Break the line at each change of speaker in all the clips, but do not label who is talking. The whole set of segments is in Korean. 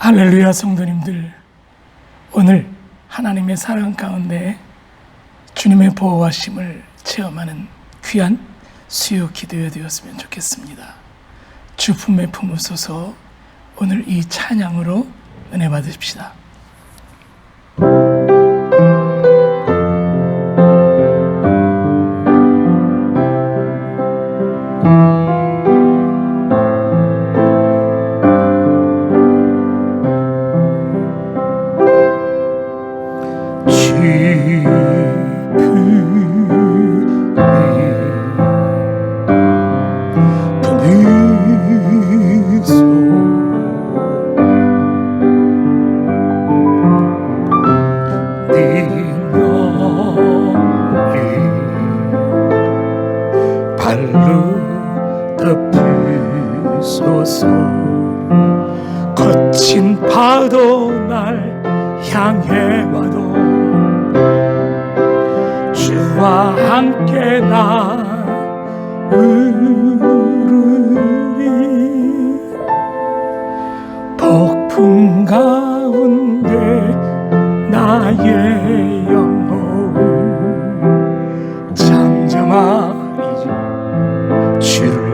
할렐루야 성도님들, 오늘 하나님의 사랑 가운데 주님의 보호하심을 체험하는 귀한 수요 기도회 되었으면 좋겠습니다. 주 품에 품으소서. 오늘 이 찬양으로 은혜 받으십시다.
거친 파도 날 향해 와도 주와 함께 나 으르리. 폭풍 가운데 나의 영혼 잠잠하리 주를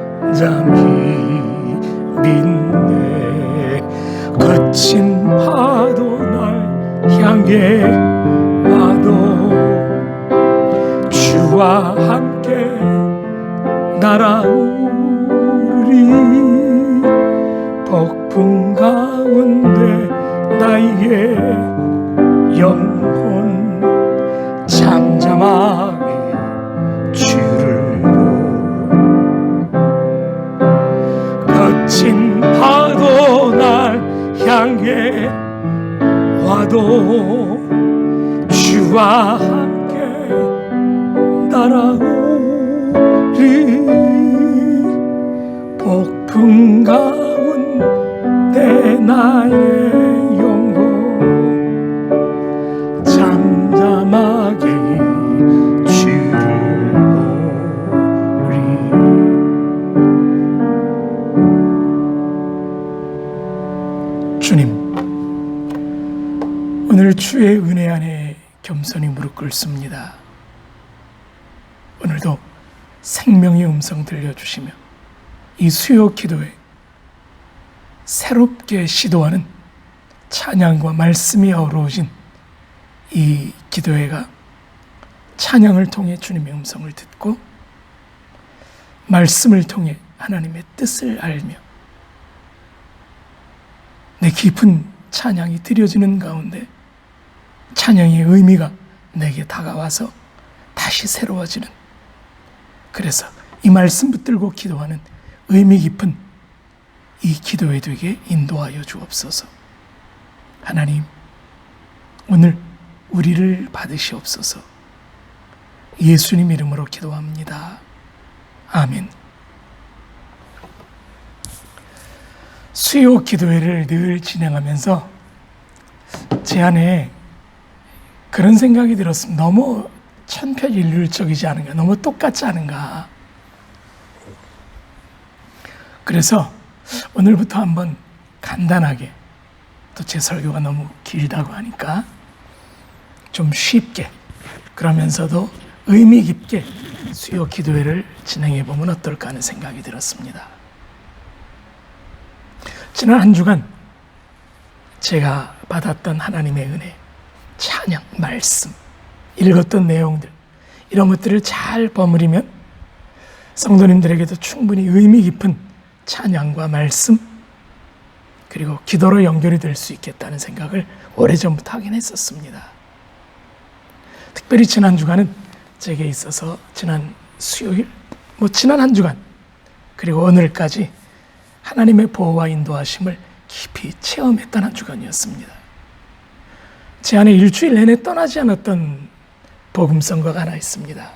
잠잠히 믿네. 거친 파도 날 향해 와도 주와 함께 날아오르리. 폭풍 가운데 나의 영혼 잠잠하게 주를 거친 파도 날 향해 와도 주와 함께 날아오리. 폭풍 가운데 나의 영혼 잠잠하게 주를 보리. 주님, 오늘 주의 은혜 안에 겸손히 무릎 꿇습니다. 오늘도 생명의 음성 들려주시며 이 수요 기도에 새롭게 시도하는 찬양과 말씀이 어우러진 이 기도회가 찬양을 통해 주님의 음성을 듣고 말씀을 통해 하나님의 뜻을 알며 내 깊은 찬양이 드려지는 가운데 찬양의 의미가 내게 다가와서 다시 새로워지는, 그래서 이 말씀 붙들고 기도하는 의미 깊은 이 기도회 되게 인도하여 주옵소서. 하나님, 오늘 우리를 받으시옵소서. 예수님 이름으로 기도합니다. 아멘. 수요 기도회를 늘 진행하면서 제 안에 그런 생각이 들었습니다. 너무 천편일률적이지 않은가, 너무 똑같지 않은가. 그래서 오늘부터 한번 간단하게, 또 제 설교가 너무 길다고 하니까 좀 쉽게, 그러면서도 의미 깊게 수요 기도회를 진행해 보면 어떨까 하는 생각이 들었습니다. 지난 한 주간 제가 받았던 하나님의 은혜, 찬양, 말씀, 읽었던 내용들, 이런 것들을 잘 버무리면 성도님들에게도 충분히 의미 깊은 찬양과 말씀, 그리고 기도로 연결이 될 수 있겠다는 생각을 오래전부터 하긴 했었습니다. 특별히 지난 주간은 제게 있어서 지난 수요일, 지난 한 주간, 그리고 오늘까지 하나님의 보호와 인도하심을 깊이 체험했던 한 주간이었습니다. 제 안에 일주일 내내 떠나지 않았던 복음성가가 하나 있습니다.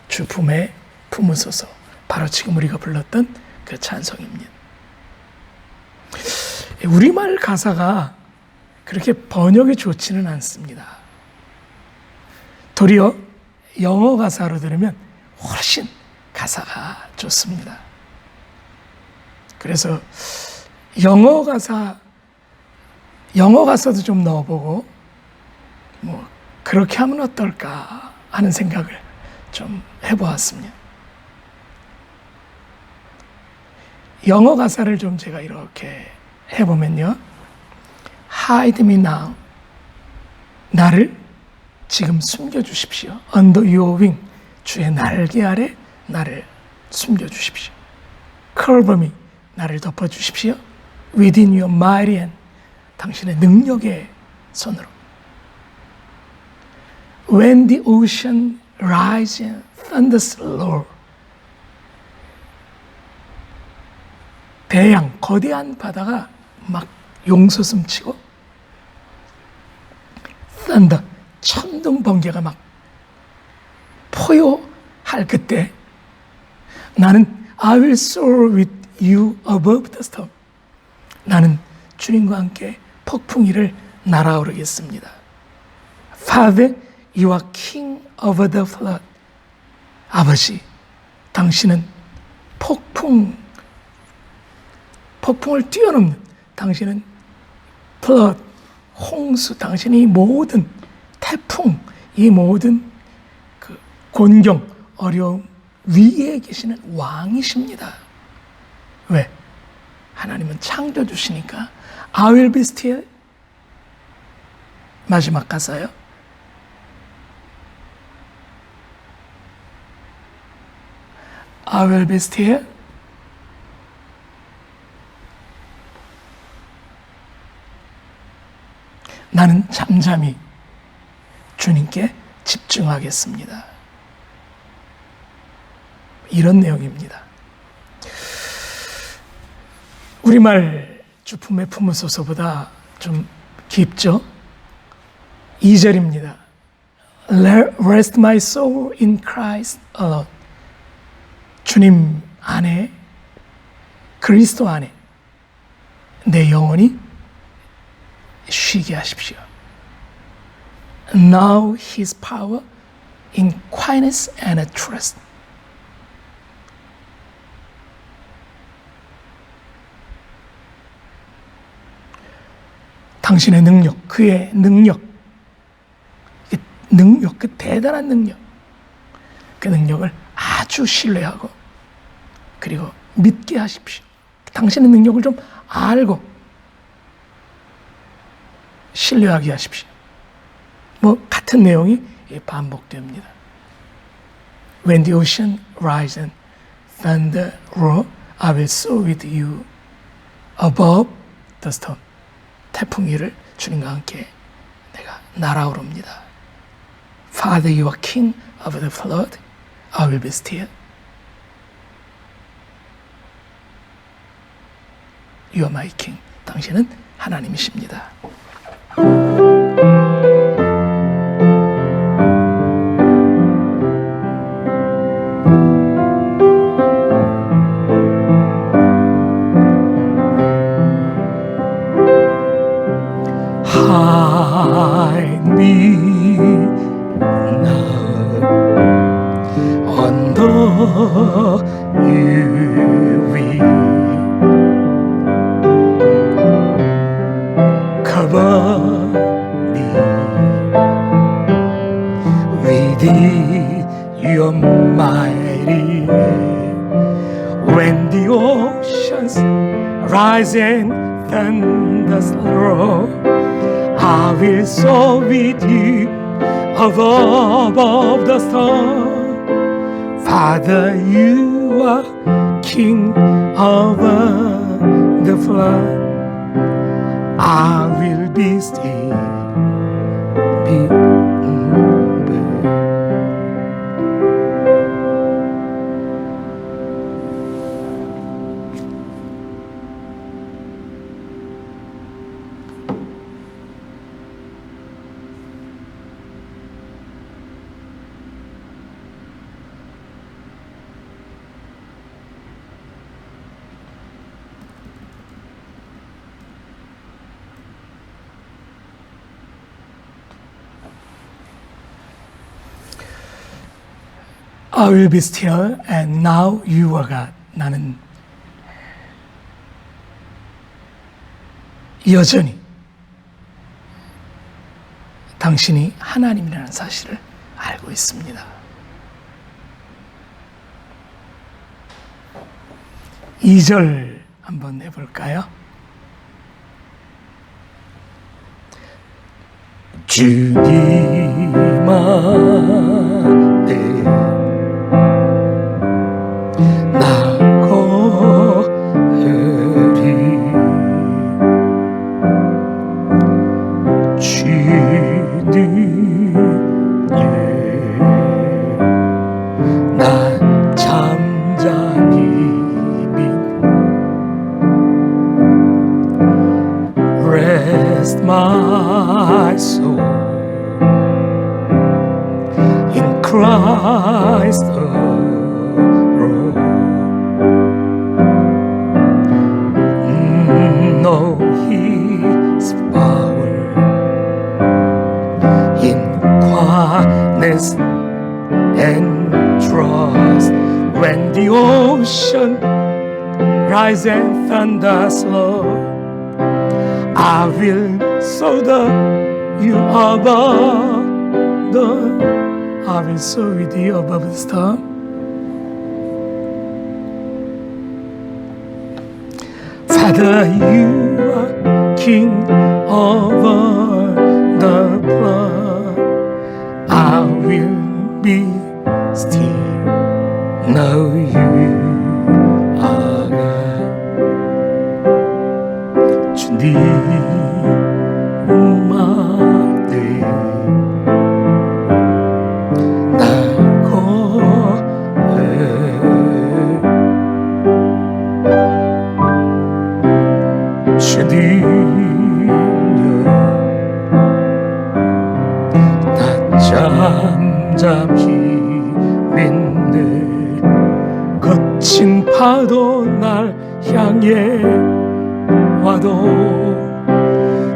주 품에 품으소서. 바로 지금 우리가 불렀던 그 찬송입니다. 우리말 가사가 그렇게 번역이 좋지는 않습니다. 도리어 영어 가사로 들으면 훨씬 가사가 좋습니다. 그래서 영어 가사도 좀 넣어보고 뭐 그렇게 하면 어떨까 하는 생각을 좀 해보았습니다. 영어 가사를 좀 제가 이렇게 해보면요. Hide me now. 나를 지금 숨겨주십시오. Under your wing. 주의 날개 아래 나를 숨겨주십시오. Cover me. 나를 덮어주십시오. Within your mighty hand. 당신의 능력의 손으로. When the ocean rises and thunders roar. 대양, 거대한 바다가 막 용솟음치고 thunder, 천둥 번개가 막 포효할 그때 나는 I will soar with you above the storm. 나는 주님과 함께 폭풍 위를 날아오르겠습니다. Father, you are king over the flood. 아버지, 당신은 폭풍을 뛰어넘는 당신은 flood, 홍수, 당신이 이 모든 태풍, 이 모든 그 곤경, 어려움 위에 계시는 왕이십니다. 왜? 하나님은 창조주시니까 I will be still. 마지막 가사요. I will be still. 나는 잠잠히 주님께 집중하겠습니다. 이런 내용입니다. 우리말 주품에 품으소서보다 좀 깊죠? 2절입니다. Rest my soul in Christ alone. 주님 안에, 그리스도 안에 내 영혼이 쉬게 하십시오. Now His power in quietness and trust. 당신의 능력, 그의 능력, 그 대단한 능력, 그 능력을 아주 신뢰하고 그리고 믿게 하십시오. 당신의 능력을 좀 알고 신뢰하게 하십시오. 뭐 같은 내용이 반복됩니다. When the ocean rises and thunder roar, I will soar with you above the storm. 태풍 위를 주님과 함께 내가 날아오릅니다. Father, you are king of the flood. I will be still. You are my king. 당신은 하나님이십니다. Hide me now under your wing. Cover me within your mighty hand. When the oceans rise and thunders roar, I will soar with you above the storm. Father, you are king over the flood. I will be still. I will be still and now you are God. 나는 여전히 당신이 하나님이라는 사실을 알고 있습니다. 2절 한번 해볼까요? 주님 안에 나 거하리 주님께 난 잠잠히 Rest my soul in Christ alone. Know His power in quietness and trust. When the ocean rise and thunders low, I will sow you above I will sow with you above the storm. Father, you are King over the flood. I will be still. Know you are God. 주님 앞에 나 거해 주님여 나 잠잠히 믿네 거친 파도 날 향해 와도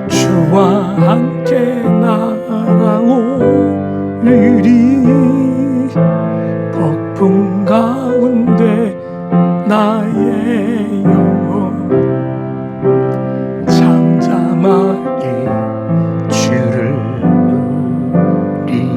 주와 함께 날아오르리 폭풍 가운데 나의 영혼 잠잠하게 주를 누리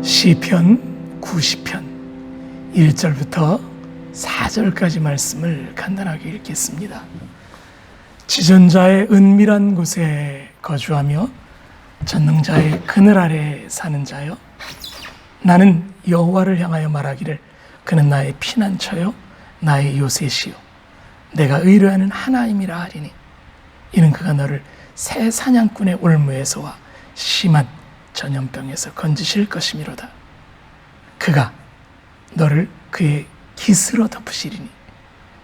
시편 90편 1절부터 4절까지 말씀을 간단하게 읽겠습니다. 지존자의 은밀한 곳에 거주하며 전능자의 그늘 아래 사는 자여, 나는 여호와를 향하여 말하기를 그는 나의 피난처요 나의 요새시요 내가 의뢰하는 하나님이라 하리니 이는 그가 너를 새 사냥꾼의 올무에서와 심한 전염병에서 건지실 것이미로다. 그가 너를 그의 깃으로 덮으시리니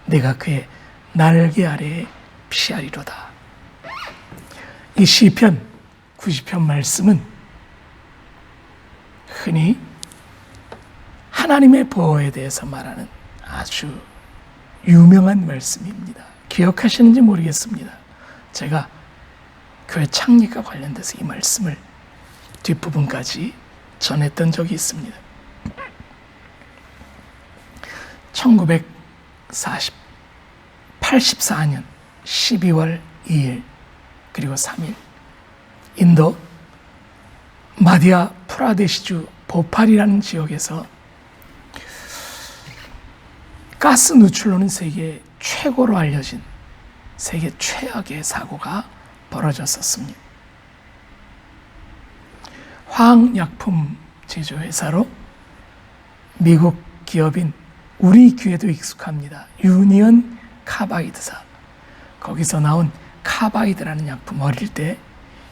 내가 그의 날개 아래에 피하리로다. 이 시편 90편 말씀은 흔히 하나님의 보호에 대해서 말하는 아주 유명한 말씀입니다. 기억하시는지 모르겠습니다. 제가 교회 창립과 관련돼서 이 말씀을 뒷부분까지 전했던 적이 있습니다. 1984년 12월 2일 그리고 3일 인도 마디아 프라데시주 보팔이라는 지역에서 가스 누출로는 세계 최고로 알려진 세계 최악의 사고가 벌어졌었습니다. 화학약품 제조회사로 미국 기업인 우리 귀에도 익숙합니다. 유니언 카바이드사. 거기서 나온 카바이드라는 약품 어릴 때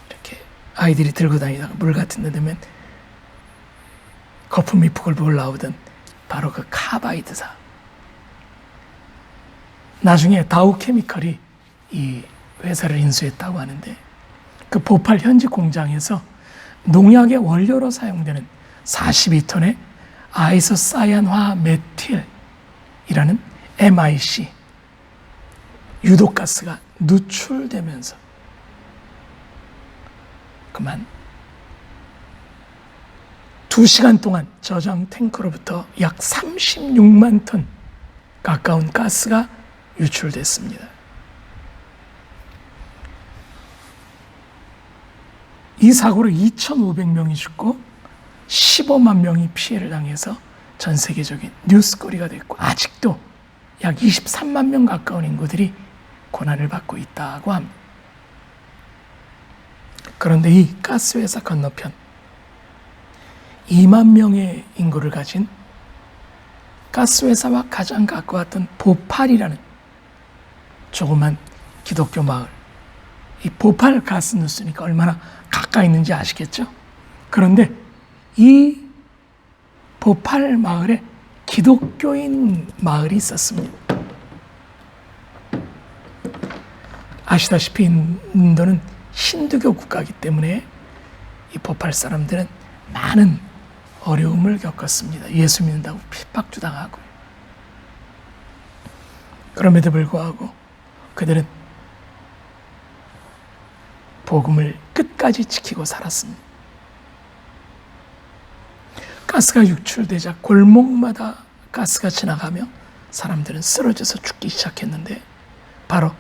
이렇게 아이들이 들고 다니다가 물 같은 데 되면 거품이 부글부글 나오던 바로 그 카바이드사. 나중에 다우케미컬이 이 회사를 인수했다고 하는데 그 보팔 현지 공장에서 농약의 원료로 사용되는 42톤의 아이소사이안화 메틸이라는 MIC 유독가스가 누출되면서 그만 2시간 동안 저장 탱크로부터 약 36만 톤 가까운 가스가 유출됐습니다. 이 사고로 2,500명이 죽고 15만 명이 피해를 당해서 전 세계적인 뉴스거리가 됐고 아직도 약 23만 명 가까운 인구들이 고난을 받고 있다고 합니다. 그런데 이 가스회사 건너편 2만 명의 인구를 가진 가스회사와 가장 가까웠던 보팔이라는 조그만 기독교 마을. 이 보팔 가스 뉴스니까 얼마나 가까이 있는지 아시겠죠? 그런데 이 보팔 마을에 기독교인 마을이 있었습니다. 아시다시피 인도는 힌두교 국가이기 때문에 이 보팔 사람들은 많은 어려움을 겪었습니다. 예수 믿는다고 핍박도 당하고. 그럼에도 불구하고 그들은 복음을 끝까지 지키고 살았습니다. 가스가 유출되자 골목마다 가스가 지나가며 사람들은 쓰러져서 죽기 시작했는데 바로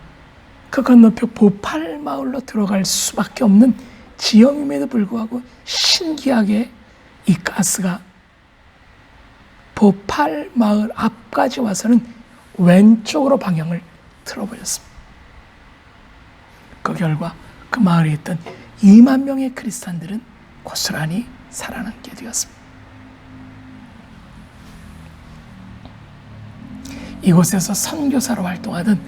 그 건너편 보팔 마을로 들어갈 수밖에 없는 지형임에도 불구하고 신기하게 이 가스가 보팔 마을 앞까지 와서는 왼쪽으로 방향을 틀어버렸습니다. 그 결과 그 마을에 있던 2만 명의 크리스찬들은 고스란히 살아남게 되었습니다. 이곳에서 선교사로 활동하던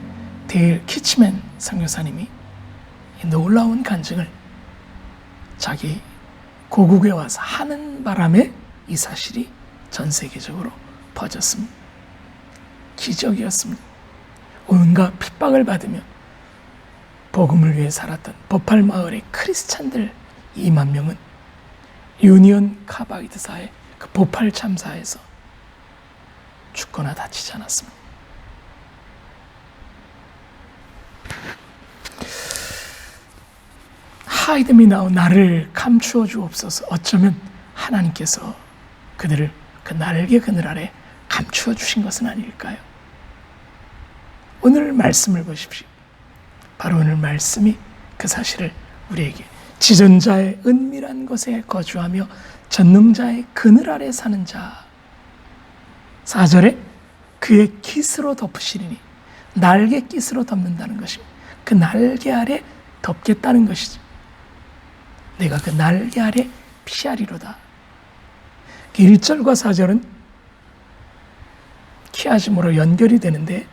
데일 키치맨 선교사님이 이 놀라운 간증을 자기 고국에 와서 하는 바람에 이 사실이 전 세계적으로 퍼졌습니다. 기적이었습니다. 온갖 핍박을 받으며 복음을 위해 살았던 보팔 마을의 크리스찬들 2만 명은 유니온 카바이드사의 그 보팔 참사에서 죽거나 다치지 않았습니다. 하이드 미 나우 나를 감추어 주옵소서. 어쩌면 하나님께서 그들을 그 날개 그늘 아래 감추어 주신 것은 아닐까요? 오늘 말씀을 보십시오. 바로 오늘 말씀이 그 사실을 우리에게 지존자의 은밀한 곳에 거주하며 전능자의 그늘 아래 사는 자 4절에 그의 깃으로 덮으시리니 날개 깃으로 덮는다는 것입니다. 그 날개 아래 덮겠다는 것이죠. 내가 그 날개 아래 피하리로다. 1절과 4절은 키아즘으로 연결이 되는데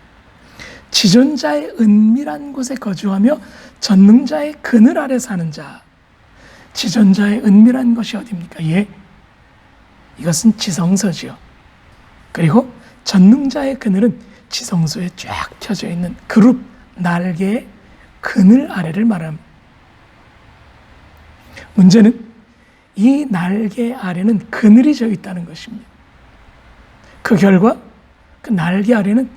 지존자의 은밀한 곳에 거주하며 전능자의 그늘 아래 사는 자. 지존자의 은밀한 것이 어디입니까? 이것은 지성소지요. 그리고 전능자의 그늘은 지성소에 쫙 펴져 있는 그룹 날개의 그늘 아래를 말합니다. 문제는 이 날개 아래는 그늘이 져 있다는 것입니다. 그 결과 그 날개 아래는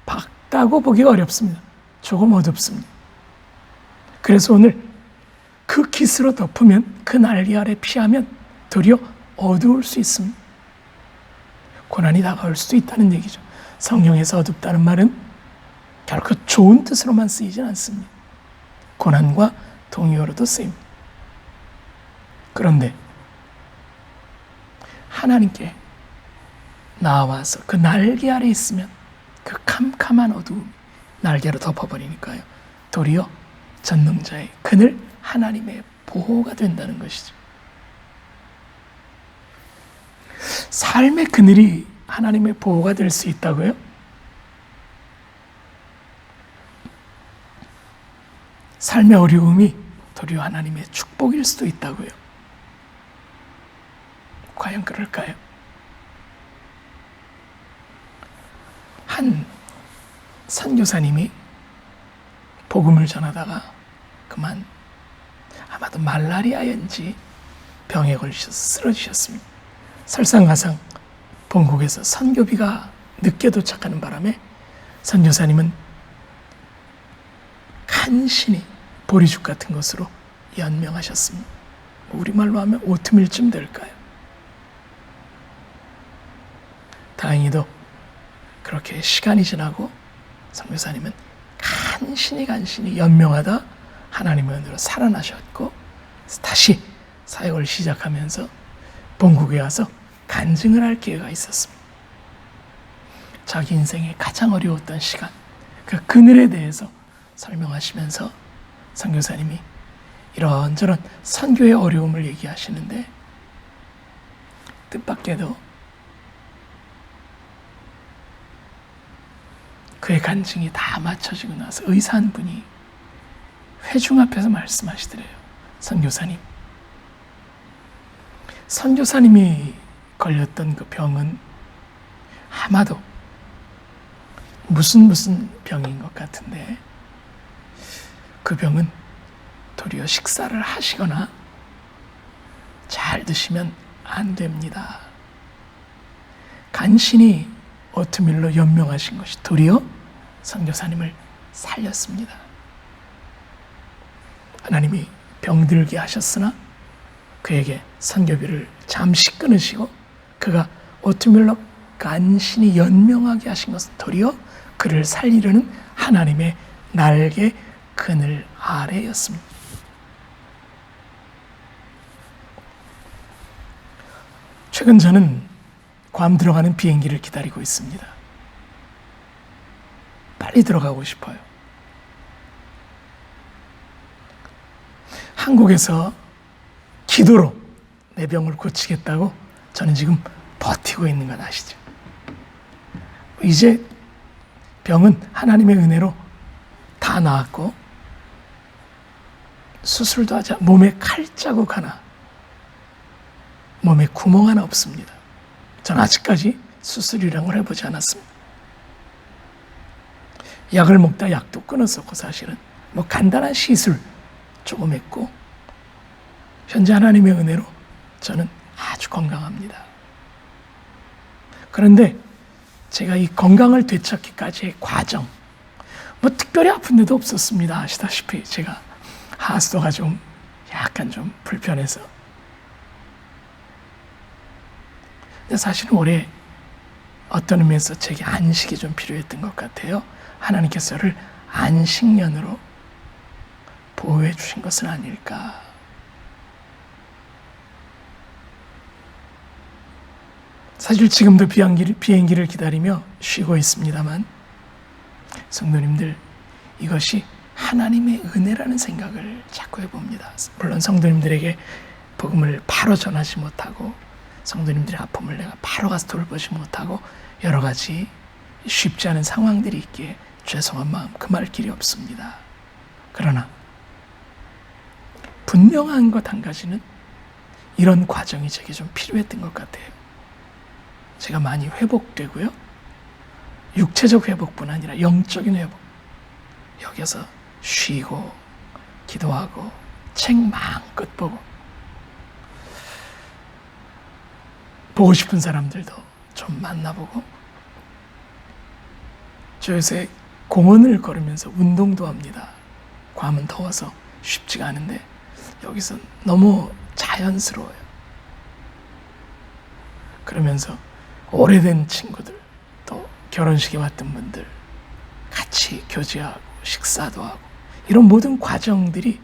밝다고 보기가 어렵습니다. 조금 어둡습니다. 그래서 오늘 그 깃으로 덮으면 그 날개 아래 피하면 도리어 어두울 수 있습니다. 고난이 다가올 수도 있다는 얘기죠. 성경에서 어둡다는 말은 결코 좋은 뜻으로만 쓰이진 않습니다. 고난과 동의어로도 쓰입니다. 그런데 하나님께 나와서 그 날개 아래 있으면 그 캄캄한 어두움 날개로 덮어버리니까요. 도리어 전능자의 그늘 하나님의 보호가 된다는 것이죠. 삶의 그늘이 하나님의 보호가 될 수 있다고요? 삶의 어려움이 도리어 하나님의 축복일 수도 있다고요. 과연 그럴까요? 한 선교사님이 복음을 전하다가 그만 아마도 말라리아인지 병에 걸리셔서 쓰러지셨습니다. 설상가상 본국에서 선교비가 늦게 도착하는 바람에 선교사님은 간신히 보리죽 같은 것으로 연명하셨습니다. 우리말로 하면 오트밀쯤 될까요? 다행히도 그렇게 시간이 지나고 선교사님은 간신히 연명하다 하나님의 은혜로 살아나셨고 다시 사역을 시작하면서 본국에 와서 간증을 할 기회가 있었습니다. 자기 인생의 가장 어려웠던 시간, 그 그늘에 대해서 설명하시면서 선교사님이 이런저런 선교의 어려움을 얘기하시는데 뜻밖에도 그의 간증이 다 마쳐지고 나서 의사 한 분이 회중 앞에서 말씀하시더래요. 선교사님이 걸렸던 그 병은 아마도 무슨 병인 것 같은데 그 병은 도리어 식사를 하시거나 잘 드시면 안 됩니다. 간신히 오트밀로 연명하신 것이 도리어 선교사님을 살렸습니다. 하나님이 병들게 하셨으나 그에게 선교비를 잠시 끊으시고 그가 오트밀로 간신히 연명하게 하신 것은 도리어 그를 살리려는 하나님의 날개 그늘 아래였습니다. 최근 저는 괌 들어가는 비행기를 기다리고 있습니다. 빨리 들어가고 싶어요. 한국에서 기도로 내 병을 고치겠다고 저는 지금 버티고 있는 건 아시죠? 이제 병은 하나님의 은혜로 다 나았고 수술도 하자 몸에 칼자국 하나, 몸에 구멍 하나 없습니다. 전 아직까지 수술이란 걸 해보지 않았습니다. 약을 먹다 약도 끊었었고 사실은 뭐 간단한 시술 조금 했고 현재 하나님의 은혜로 저는 아주 건강합니다. 그런데 제가 이 건강을 되찾기까지의 과정, 뭐 특별히 아픈 데도 없었습니다. 아시다시피 제가 하수도가 좀 약간 좀 불편해서. 근데 사실 올해 어떤 의미에서 제게 안식이 좀 필요했던 것 같아요. 하나님께서 저를 안식년으로 보호해 주신 것은 아닐까. 사실 지금도 비행기를 기다리며 쉬고 있습니다만 성도님들, 이것이 하나님의 은혜라는 생각을 자꾸 해봅니다. 물론 성도님들에게 복음을 바로 전하지 못하고 성도님들의 아픔을 내가 바로 가서 돌보지 못하고 여러 가지 쉽지 않은 상황들이 있기에 죄송한 마음 금할 길이 없습니다. 그러나 분명한 것 한 가지는 이런 과정이 제게 좀 필요했던 것 같아요. 제가 많이 회복되고요. 육체적 회복뿐 아니라 영적인 회복. 여기서 쉬고 기도하고 책 마음껏 보고 싶은 사람들도 좀 만나보고, 저 요새 공원을 걸으면서 운동도 합니다. 괌은 더워서 쉽지가 않은데 여기서 너무 자연스러워요. 그러면서 오래된 친구들, 또 결혼식에 왔던 분들 같이 교제하고 식사도 하고, 이런 모든 과정들이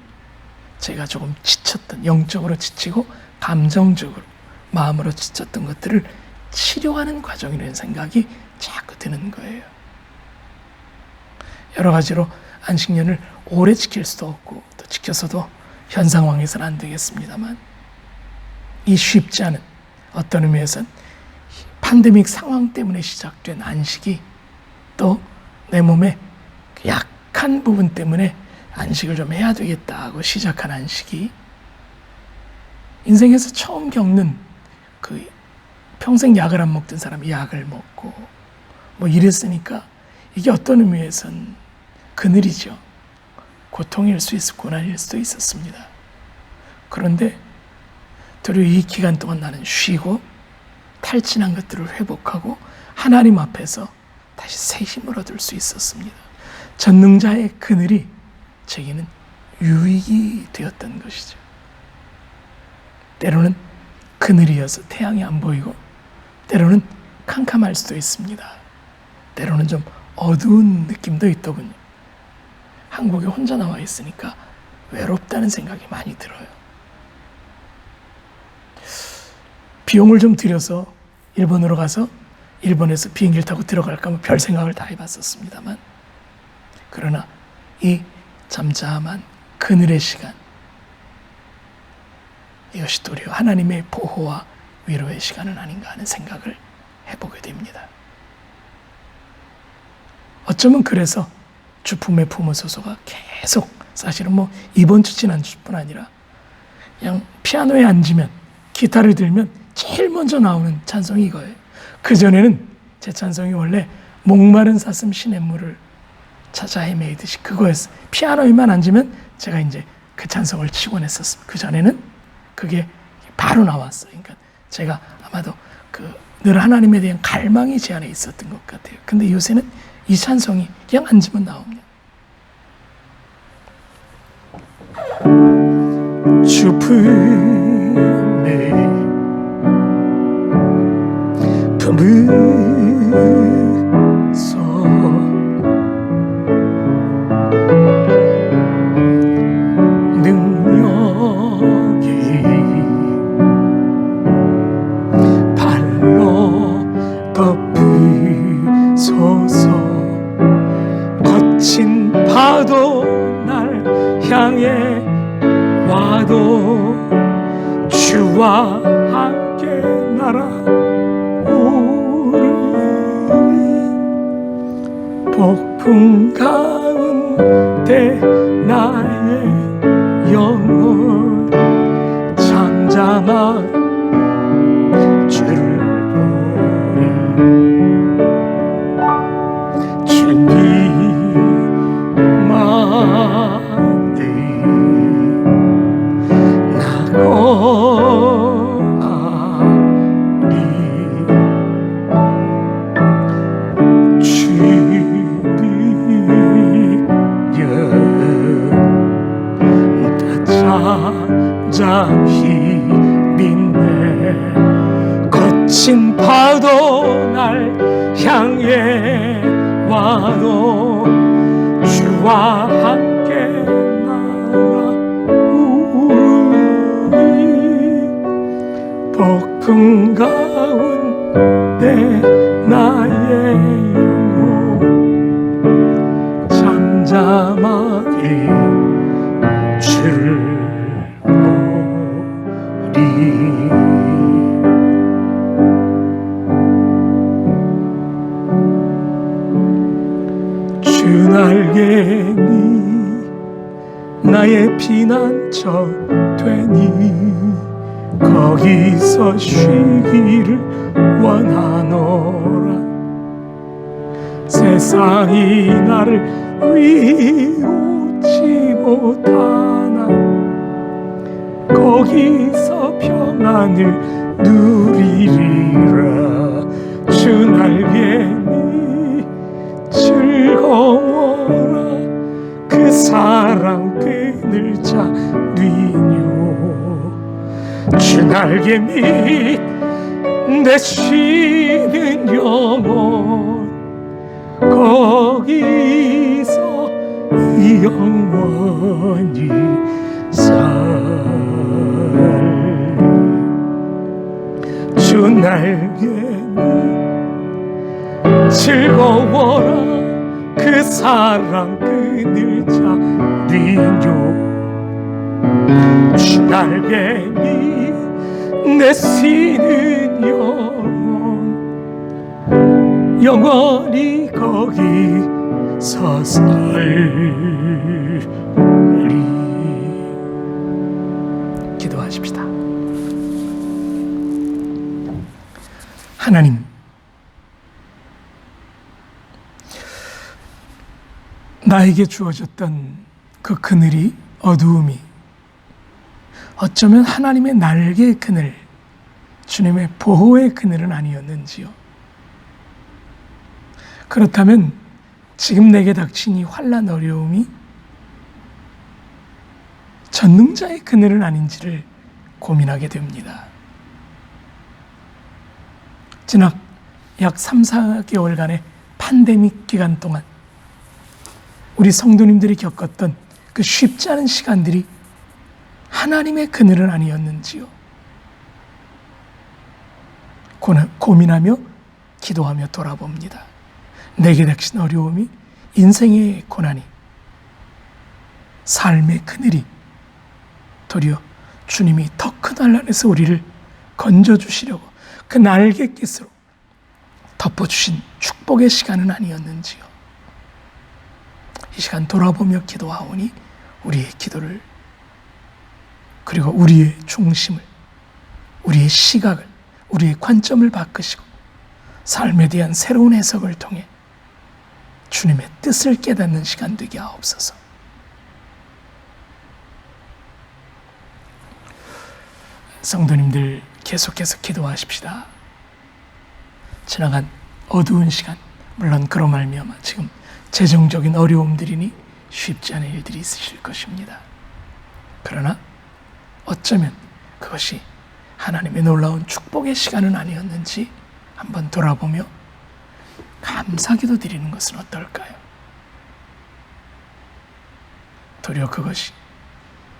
제가 조금 지쳤던, 영적으로 지치고 감정적으로 마음으로 지쳤던 것들을 치료하는 과정이라는 생각이 자꾸 드는 거예요. 여러 가지로 안식년을 오래 지킬 수도 없고 또 지켜서도 현 상황에서는 안 되겠습니다만, 이 쉽지 않은, 어떤 의미에서는 팬데믹 상황 때문에 시작된 안식이 또 내 몸의 약한 부분 때문에 안식을 좀 해야 되겠다 하고 시작한 안식이 인생에서 처음 겪는 그 평생 약을 안 먹던 사람이 약을 먹고 뭐 이랬으니까 이게 어떤 의미에선 그늘이죠. 고통일 수 있고 고난일 수도 있었습니다. 그런데 도리어 이 기간 동안 나는 쉬고 탈진한 것들을 회복하고 하나님 앞에서 다시 새 힘을 얻을 수 있었습니다. 전능자의 그늘이 제게는 유익이 되었던 것이죠. 때로는 그늘이어서 태양이 안 보이고 때로는 캄캄할 수도 있습니다. 때로는 좀 어두운 느낌도 있더군요. 한국에 혼자 나와 있으니까 외롭다는 생각이 많이 들어요. 비용을 좀 들여서 일본으로 가서 일본에서 비행기를 타고 들어갈까 뭐 별 생각을 다 해봤었습니다만, 그러나 이 잠잠한 그늘의 시간, 이것이 도리어 하나님의 보호와 위로의 시간은 아닌가 하는 생각을 해보게 됩니다. 어쩌면 그래서 주품의 품어소서가 계속, 사실은 뭐 이번 주 지난주뿐 아니라 그냥 피아노에 앉으면 기타를 들면 제일 먼저 나오는 찬송이 이거예요. 그전에는 제 찬송이 원래 목마른 사슴 시냇물을 찾아 헤매이듯이 그거였어요. 피아노에만 앉으면 제가 이제 그 찬송을 치곤 했었습니다. 그전에는 그게 바로 나왔어요. 그러니까 제가 아마도 늘 하나님에 대한 갈망이 제 안에 있었던 것 같아요. 근데 요새는 이 찬송이 그냥 앉으면 나옵니다. 주품에 품으소 능력이 발로 덮으소서 거친 파도 날 향해 와도 주와 함께 날아오르리 폭풍 가운데 나의 영혼 잠잠한 주를 보리 주님만이 나고하니 주비려 잠잠히 믿네 거친 파도 날 향해 와도 주와 함께 날아오르리 폭풍 가운데 나의 영혼 잠잠하게 주를 주 날개니 나의 피난처 되니 거기서 쉬기를 원하노라 세상이 나를 위로치 못하나 거기서 평안을 누리리라 주 날개니 즐거워라 그 사랑 끈을 잡으뇨 주 날개 밑 내 쉬는 영혼 거기서 영원히 주 날개니 즐거워라 그 사랑 끈을 잡으뇨 주 날개니 내 쉬는 영혼 영원히 거기서 살 하나님, 나에게 주어졌던 그 그늘이, 어두움이 어쩌면 하나님의 날개의 그늘, 주님의 보호의 그늘은 아니었는지요. 그렇다면 지금 내게 닥친 이 환난 어려움이 전능자의 그늘은 아닌지를 고민하게 됩니다. 지난 약 3, 4개월간의 팬데믹 기간 동안 우리 성도님들이 겪었던 그 쉽지 않은 시간들이 하나님의 그늘은 아니었는지요. 고민하며 기도하며 돌아봅니다. 내게 닥친 어려움이, 인생의 고난이, 삶의 그늘이 도리어 주님이 더 큰 환난에서 우리를 건져주시려고 그 날갯깃으로 덮어주신 축복의 시간은 아니었는지요. 이 시간 돌아보며 기도하오니 우리의 기도를, 그리고 우리의 중심을, 우리의 시각을, 우리의 관점을 바꾸시고 삶에 대한 새로운 해석을 통해 주님의 뜻을 깨닫는 시간 되게 하옵소서. 성도님들 계속해서 기도하십시다. 지나간 어두운 시간, 물론 그로 말미암아 지금 재정적인 어려움들이니 쉽지 않은 일들이 있으실 것입니다. 그러나 어쩌면 그것이 하나님의 놀라운 축복의 시간은 아니었는지 한번 돌아보며 감사기도 드리는 것은 어떨까요? 도리어 그것이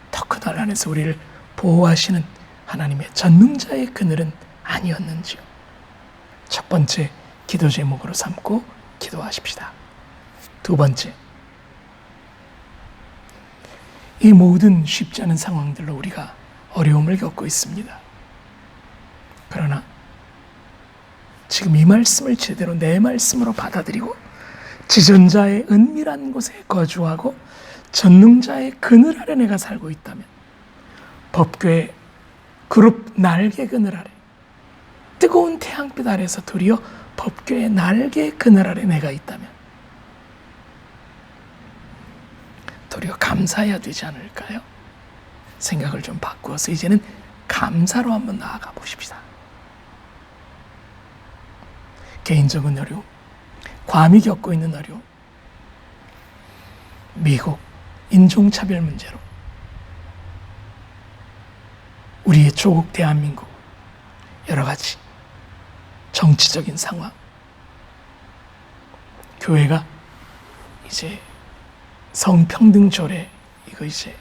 더 큰 환난에서 우리를 보호하시는 하나님의 전능자의 그늘은 아니었는지요. 첫 번째 기도 제목으로 삼고 기도하십시다. 두 번째, 이 모든 쉽지 않은 상황들로 우리가 어려움을 겪고 있습니다. 그러나 지금 이 말씀을 제대로 내 말씀으로 받아들이고 지존자의 은밀한 곳에 거주하고 전능자의 그늘 아래 내가 살고 있다면, 법궤의 그룹 날개 그늘 아래, 뜨거운 태양빛 아래서 도리어 법궤의 날개 그늘 아래 내가 있다면 도리어 감사해야 되지 않을까요? 생각을 좀 바꾸어서 이제는 감사로 한번 나아가 보십시다. 개인적인 어려움, 괌이 겪고 있는 어려움, 미국 인종차별 문제로 우리의 조국 대한민국 여러 가지 정치적인 상황, 교회가 이제 성평등 조례, 이거 이제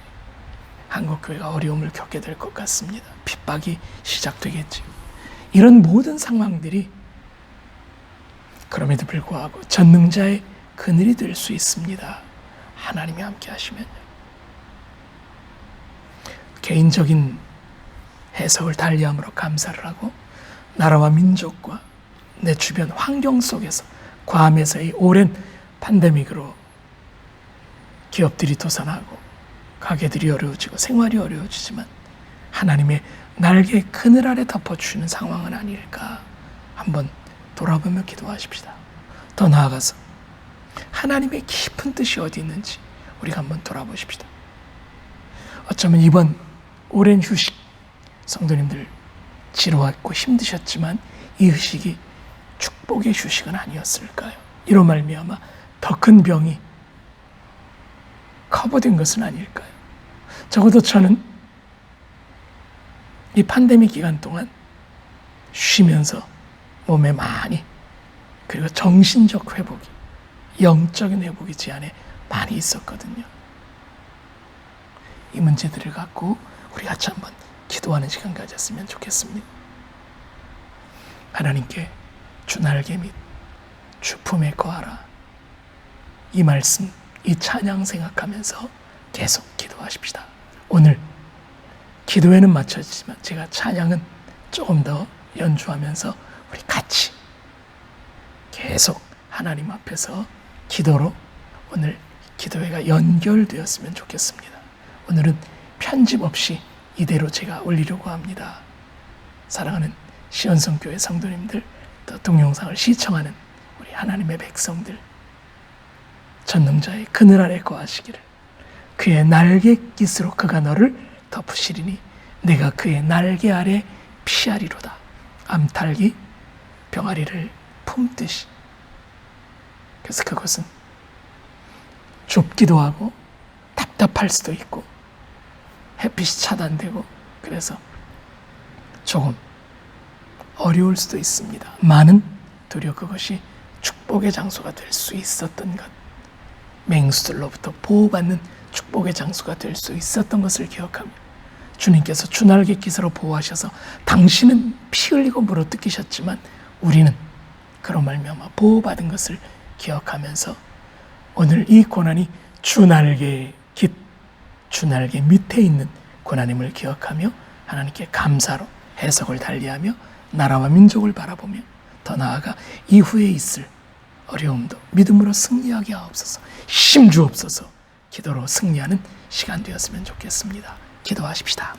한국교회가 어려움을 겪게 될 것 같습니다. 핍박이 시작되겠지. 이런 모든 상황들이 그럼에도 불구하고 전능자의 그늘이 될 수 있습니다. 하나님이 함께 하시면요. 개인적인 해석을 달리함으로 감사를 하고 나라와 민족과 내 주변 환경 속에서 괌에서의 오랜 팬데믹으로 기업들이 도산하고 가게들이 어려워지고 생활이 어려워지지만 하나님의 날개 그늘 아래 덮어주시는 상황은 아닐까 한번 돌아보며 기도하십시다. 더 나아가서 하나님의 깊은 뜻이 어디 있는지 우리가 한번 돌아보십시다. 어쩌면 이번 오랜 휴식, 성도님들 지루하고 힘드셨지만 이 휴식이 축복의 휴식은 아니었을까요? 이로 말미암아 더 큰 병이 커버된 것은 아닐까요? 적어도 저는 이 팬데믹 기간 동안 쉬면서 몸에 많이, 그리고 정신적 회복이, 영적인 회복이 제 안에 많이 있었거든요. 이 문제들을 갖고 우리 같이 한번 기도하는 시간 가졌으면 좋겠습니다. 하나님께 주 날개 및 주 품에 거하라, 이 말씀, 이 찬양 생각하면서 계속 기도하십시다. 오늘 기도회는 마쳐지지만 제가 찬양은 조금 더 연주하면서 우리 같이 계속 하나님 앞에서 기도로 오늘 기도회가 연결되었으면 좋겠습니다. 오늘은 편집 없이 이대로 제가 올리려고 합니다. 사랑하는 시온성교회 성도님들, 또 동영상을 시청하는 우리 하나님의 백성들, 전능자의 그늘 아래 거하시기를. 그의 날개 깃으로 그가 너를 덮으시리니 내가 그의 날개 아래 피하리로다. 암탉이 병아리를 품듯이. 그래서 그것은 좁기도 하고 답답할 수도 있고 햇빛이 차단되고 그래서 조금 어려울 수도 있습니다. 많은 도리어 그것이 축복의 장소가 될 수 있었던 것, 맹수들로부터 보호받는 축복의 장소가 될 수 있었던 것을 기억하며 주님께서 주날개 깃으로 보호하셔서 당신은 피 흘리고 물어뜯기셨지만 우리는 그로 말미암아 보호받은 것을 기억하면서 오늘 이 고난이 주날개 깃, 주날개 밑에 있는 고난임을 기억하며 하나님께 감사로 해석을 달리하며 나라와 민족을 바라보며 더 나아가 이후에 있을 어려움도 믿음으로 승리하게 하옵소서. 힘 주옵소서. 기도로 승리하는 시간 되었으면 좋겠습니다. 기도하십시다.